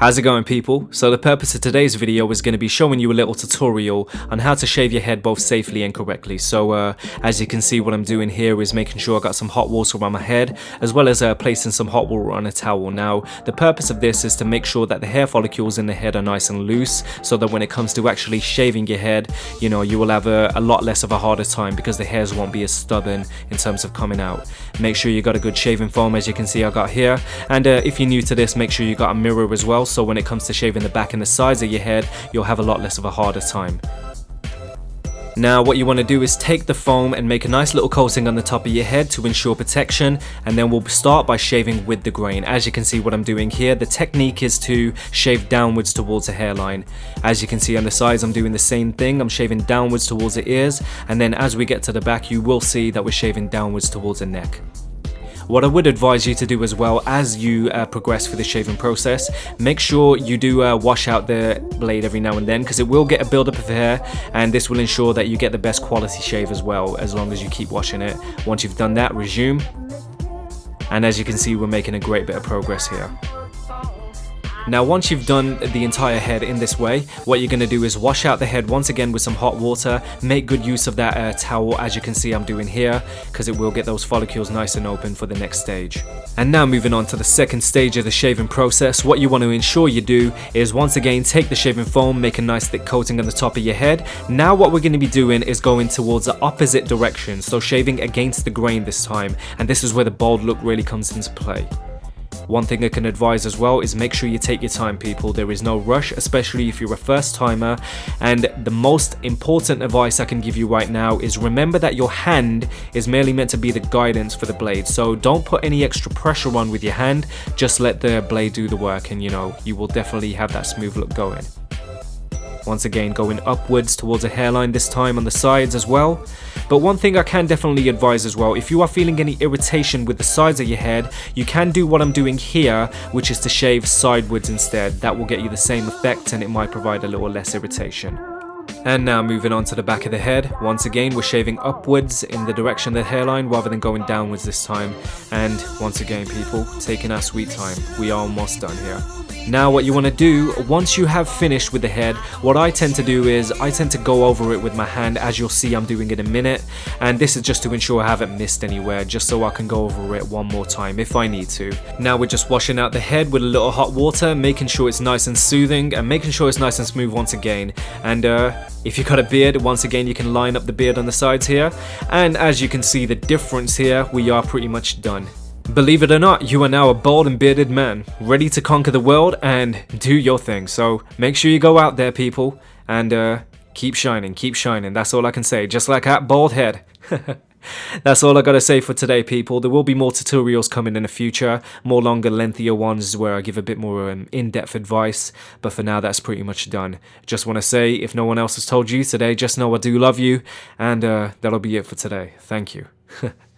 How's it going, people? So the purpose of today's video is going to be showing you a little tutorial on how to shave your head both safely and correctly. So as you can see, what I'm doing here is making sure I got some hot water around my head, as well as placing some hot water on a towel. Now the purpose of this is to make sure that the hair follicles in the head are nice and loose, so that when it comes to actually shaving your head, you know, you will have a lot less of a harder time because the hairs won't be as stubborn in terms of coming out. Make sure you got a good shaving foam, as you can see I got here, and if you're new to this, make sure you got a mirror as well, so when it comes to shaving the back and the sides of your head, you'll have a lot less of a harder time. Now what you want to do is take the foam and make a nice little coating on the top of your head to ensure protection, and then we'll start by shaving with the grain. As you can see what I'm doing here, the technique is to shave downwards towards the hairline. As you can see on the sides, I'm doing the same thing. I'm shaving downwards towards the ears, and then as we get to the back, you will see that we're shaving downwards towards the neck. What I would advise you to do as well as you progress through the shaving process, make sure you do wash out the blade every now and then, because it will get a buildup of hair, and this will ensure that you get the best quality shave as well, as long as you keep washing it. Once you've done that, resume, and as you can see, we're making a great bit of progress here. Now once you've done the entire head in this way, what you're going to do is wash out the head once again with some hot water. Make good use of that towel, as you can see I'm doing here, because it will get those follicles nice and open for the next stage. And now moving on to the second stage of the shaving process, what you want to ensure you do is once again take the shaving foam, make a nice thick coating on the top of your head. Now what we're going to be doing is going towards the opposite direction, so shaving against the grain this time, and this is where the bald look really comes into play. One thing I can advise as well is make sure you take your time, people. There is no rush, especially if you're a first timer, and the most important advice I can give you right now is remember that your hand is merely meant to be the guidance for the blade, so don't put any extra pressure on with your hand, just let the blade do the work, and you know, you will definitely have that smooth look going. Once again, going upwards towards the hairline this time on the sides as well. But one thing I can definitely advise as well, if you are feeling any irritation with the sides of your head, you can do what I'm doing here, which is to shave sideways instead. That will get you the same effect, and it might provide a little less irritation. And now moving on to the back of the head, once again we're shaving upwards in the direction of the hairline rather than going downwards this time. And once again, people, taking our sweet time. We are almost done here. Now what you want to do, once you have finished with the head, what I tend to do is I tend to go over it with my hand, as you'll see I'm doing in a minute, and this is just to ensure I haven't missed anywhere, just so I can go over it one more time if I need to. Now we're just washing out the head with a little hot water, making sure it's nice and soothing, and making sure it's nice and smooth once again. And if you've got a beard, once again you can line up the beard on the sides here, and as you can see the difference here, we are pretty much done. Believe it or not, you are now a bald and bearded man, ready to conquer the world and do your thing. So make sure you go out there, people, and keep shining, that's all I can say, just like that bald head. That's all I gotta say for today, people. There will be more tutorials coming in the future, more longer, lengthier ones where I give a bit more in-depth advice, but for now that's pretty much done. Just want to say, if no one else has told you today, just know I do love you, and that'll be it for today. Thank you.